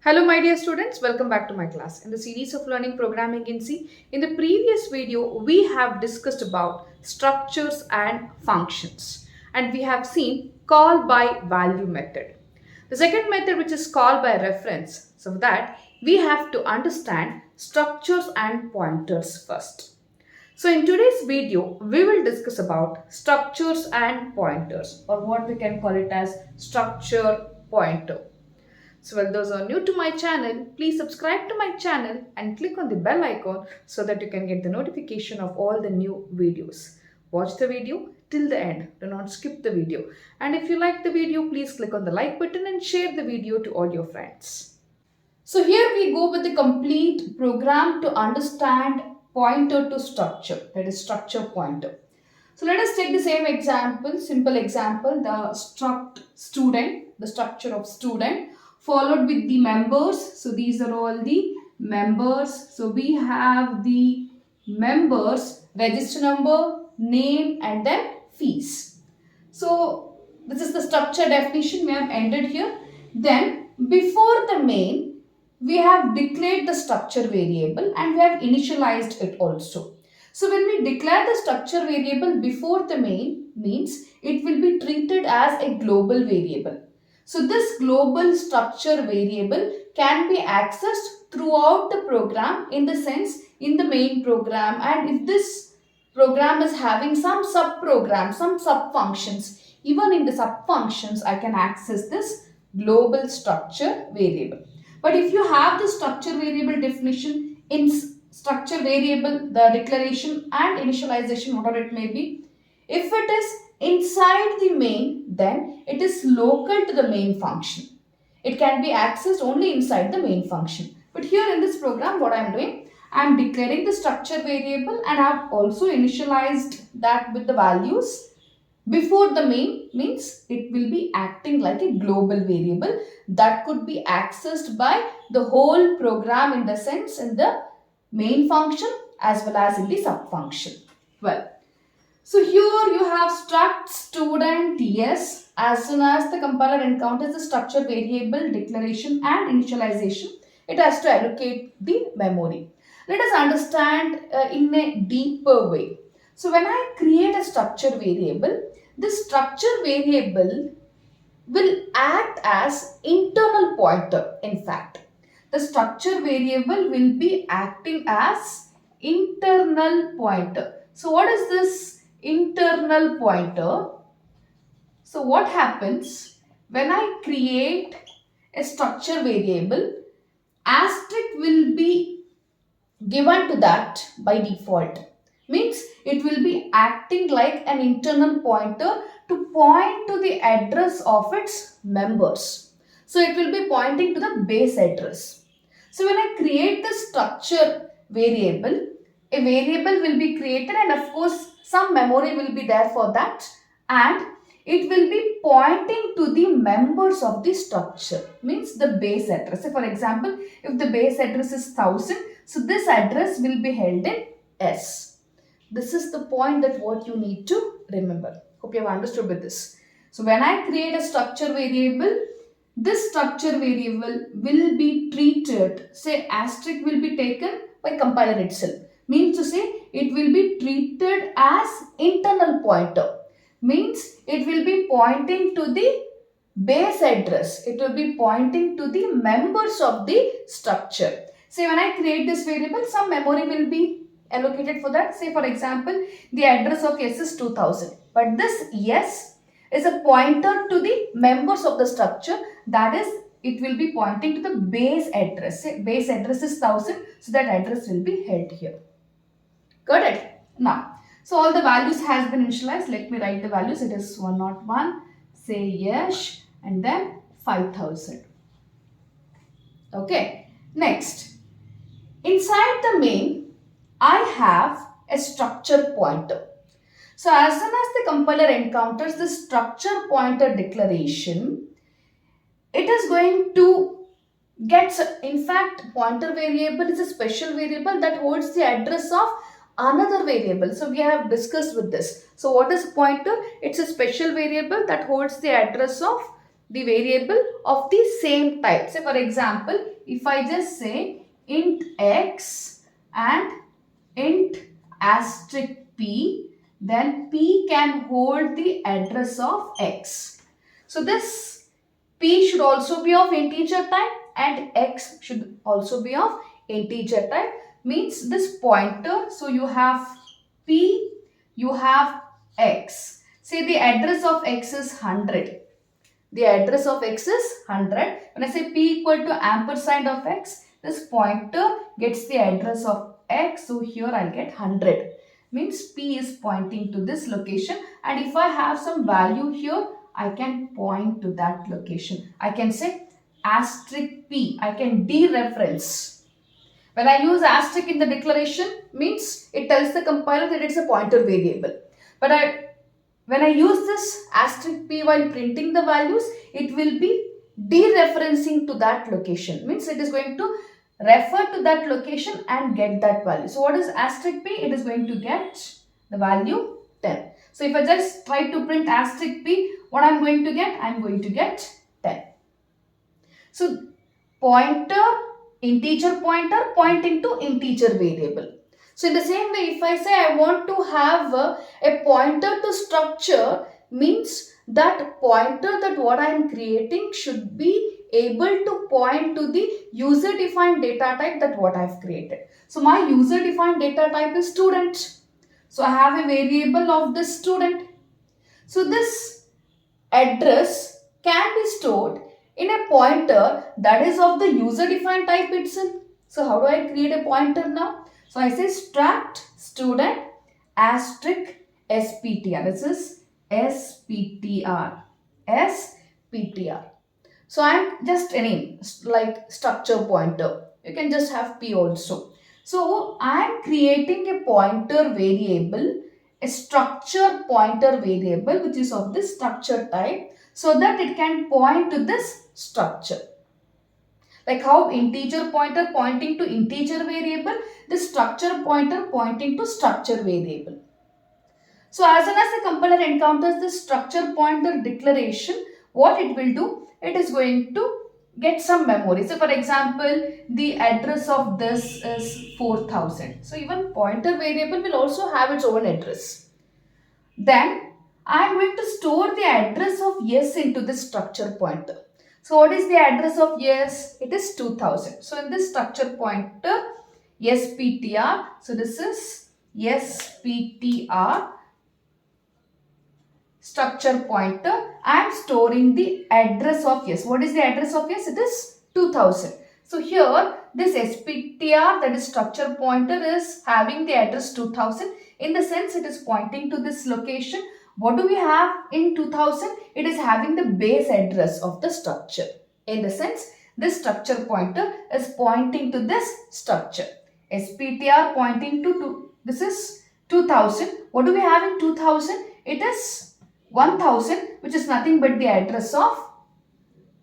Hello my dear students, welcome back to my class. In the series of learning programming in C, in the previous video we have discussed about structures and functions, and we have seen call by value method. The second method, which is call by reference, so for that we have to understand structures and pointers first. So in today's video we will discuss about structures and pointers, or what we can call it as structure pointer. So while those are new to my channel, please subscribe to my channel and click on the bell icon so that you can get the notification of all the new videos. Watch the video till the end. Do not skip the video. And if you like the video, please click on the like button and share the video to all your friends. So here we go with the complete program to understand pointer to structure, that is structure pointer. So let us take the same example, simple example, the student, the structure of student, followed with the members. So these are all the members. So we have the members, register number, name, and then fees. So this is the structure definition we have ended here. Then before the main, we have declared the structure variable and we have initialized it also. So when we declare the structure variable before the main, means it will be treated as a global variable. So this global structure variable can be accessed throughout the program, in the sense in the main program, and if this program is having some sub-programs, some sub-functions, even in the sub-functions I can access this global structure variable. But if you have the structure variable definition in structure variable, the declaration and initialization, whatever it may be, if it is inside the main, then it is local to the main function. It can be accessed only inside the main function. But here in this program, what I am doing, I am declaring the structure variable and I have also initialized that with the values before the main, means it will be acting like a global variable that could be accessed by the whole program, in the sense in the main function as well as in the sub function. Well, so here you have struct student yes. As soon as the compiler encounters the structure variable declaration and initialization, it has to allocate the memory. Let us understand in a deeper way. So when I create a structure variable, this structure variable will act as internal pointer. In fact, the structure variable will be acting as internal pointer. So what is this internal pointer? So what happens when I create a structure variable, asterisk will be given to that by default. Means it will be acting like an internal pointer to point to the address of its members. So it will be pointing to the base address. So when I create the structure variable, a variable will be created and of course some memory will be there for that, and it will be pointing to the members of the structure, means the base address. So for example, if the base address is 1000, so this address will be held in S. This is the point that what you need to remember. Hope you have understood with this. So when I create a structure variable, this structure variable will be treated, say asterisk will be taken by compiler itself. Means to say it will be treated as internal pointer. Means it will be pointing to the base address. It will be pointing to the members of the structure. Say when I create this variable, some memory will be allocated for that. Say for example, the address of S is 2000. But this yes is a pointer to the members of the structure. That is, it will be pointing to the base address. Say base address is 1000. So that address will be held here. Got it? Now, so all the values has been initialized. Let me write the values. It is 101, say yes, and then 5000. Okay. Next, inside the main, I have a structure pointer. So as soon as the compiler encounters the structure pointer declaration, it is going to get, in fact, pointer variable is a special variable that holds the address of another variable. So we have discussed with this. So what is pointer? It's a special variable that holds the address of the variable of the same type. Say for example, if I just say int x and int asterisk p, then p can hold the address of x. So this p should also be of integer type and x should also be of integer type. Means this pointer, so you have p, you have x. Say the address of x is 100. The address of x is 100. When I say p equal to ampersand of x, this pointer gets the address of x. So here I'll get 100. Means p is pointing to this location, and if I have some value here, I can point to that location. I can say asterisk p. I can dereference. When I use asterisk in the declaration, means it tells the compiler that it's a pointer variable. But when I use this asterisk p while printing the values, it will be dereferencing to that location. Means it is going to refer to that location and get that value. So what is asterisk p? It is going to get the value 10. So if I just try to print asterisk p, what I am going to get? I am going to get 10. So pointer, integer pointer pointing to integer variable. So in the same way, if I say I want to have a pointer to structure, means that pointer, that what I am creating should be able to point to the user defined data type that what I have created. So my user defined data type is student. So I have a variable of this student. So this address can be stored in a pointer that is of the user defined type itself. So how do I create a pointer now? So I say struct student asterisk sptr. This is sptr. sptr. So I am just any like structure pointer. You can just have p also. So I am creating a pointer variable, a structure pointer variable which is of this structure type, so that it can point to this structure. Like how integer pointer pointing to integer variable, this structure pointer pointing to structure variable. So as soon as the compiler encounters this structure pointer declaration, what it will do? It is going to get some memory. So for example, the address of this is 4000. So even pointer variable will also have its own address. Then I am going to store the address of yes into this structure pointer. So what is the address of yes? It is 2000. So in this structure pointer, sptr. So this is sptr structure pointer. I am storing the address of yes. What is the address of yes? It is 2000. So here this sptr, that is structure pointer, is having the address 2000. In the sense it is pointing to this location. What do we have in 2000? It is having the base address of the structure. In the sense this structure pointer is pointing to this structure. sptr pointing to this is 2000. What do we have in 2000? It is 1000, which is nothing but the address of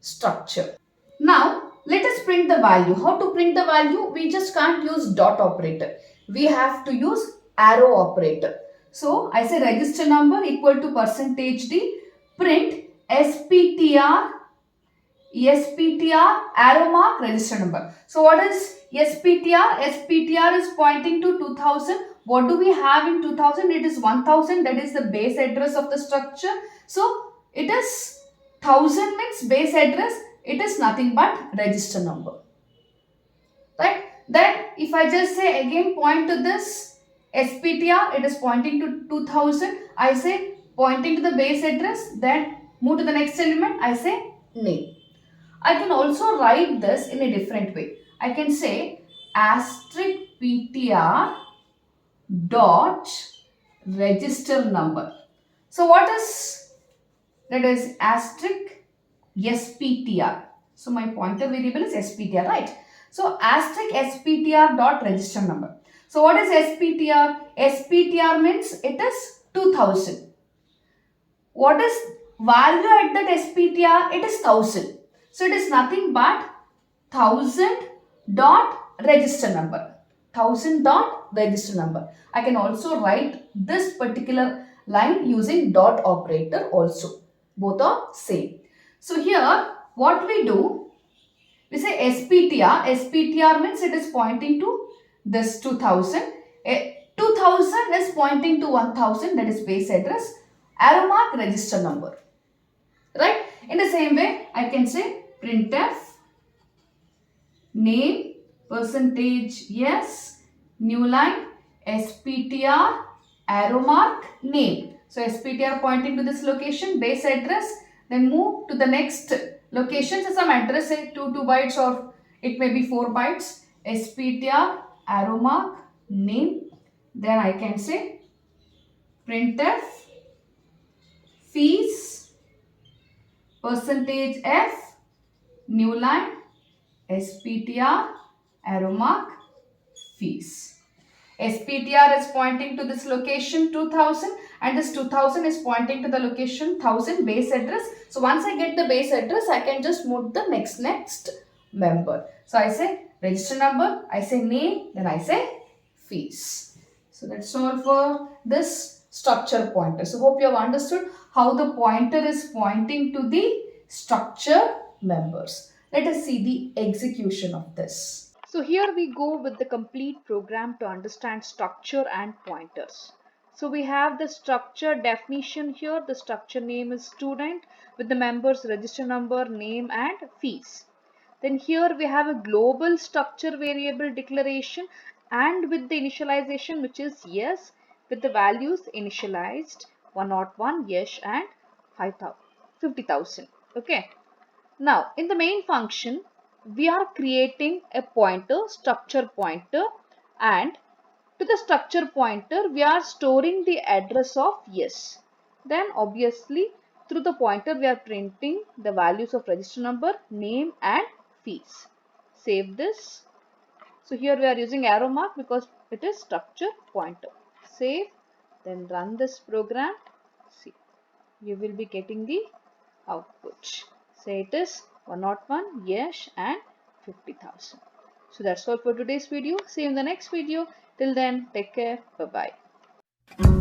structure. Now let us print the value. How to print the value? We just can't use dot operator. We have to use arrow operator. So I say register number equal to %d, print sptr arrow mark register number. So what is sptr? sptr is pointing to 2000. What do we have in 2000? It is 1000. That is the base address of the structure. So it is 1000 means base address. It is nothing but register number. Right? Then if I just say again point to this sptr, it is pointing to 2000. I say pointing to the base address. Then move to the next element. I say name. I can also write this in a different way. I can say asterisk ptr dot register number. So what is that? Is asterisk sptr. So my pointer variable is sptr, right? So asterisk sptr dot register number. So what is sptr? sptr means it is 2000. What is value at that sptr? It is 1000. So it is nothing but 1000 dot register number. 1000 dot register number. I can also write this particular line using dot operator also. Both are same. So here what we do, we say SPTR. SPTR means it is pointing to this 2000. 2000 is pointing to 1000, that is base address. Arrow mark register number. Right? In the same way, I can say printf name percentage yes, new line, SPTR, arrow mark, name. So SPTR pointing to this location, base address, then move to the next location. So some address, say 2 bytes or it may be 4 bytes. SPTR, arrow mark, name. Then I can say printf, fees, percentage F, new line, SPTR, arrow mark, fees. SPTR is pointing to this location 2000 and this 2000 is pointing to the location 1000 base address. So once I get the base address, I can just move the next member. So I say register number, I say name, then I say fees. So that's all for this structure pointer. So hope you have understood how the pointer is pointing to the structure members. Let us see the execution of this. So here we go with the complete program to understand structure and pointers. So we have the structure definition here. The structure name is student with the members register number, name and fees. Then here we have a global structure variable declaration and with the initialization which is yes with the values initialized 101 yes and 50,000. Okay. Now, in the main function, we are creating a pointer, structure pointer, and to the structure pointer, we are storing the address of yes. Then obviously, through the pointer, we are printing the values of register number, name and fees. Save this. So here we are using arrow mark because it is structure pointer. Save, then run this program. See, you will be getting the output. Say it is 101 yes and 50,000. So that's all for today's video. See you in the next video. Till then, take care. Bye bye.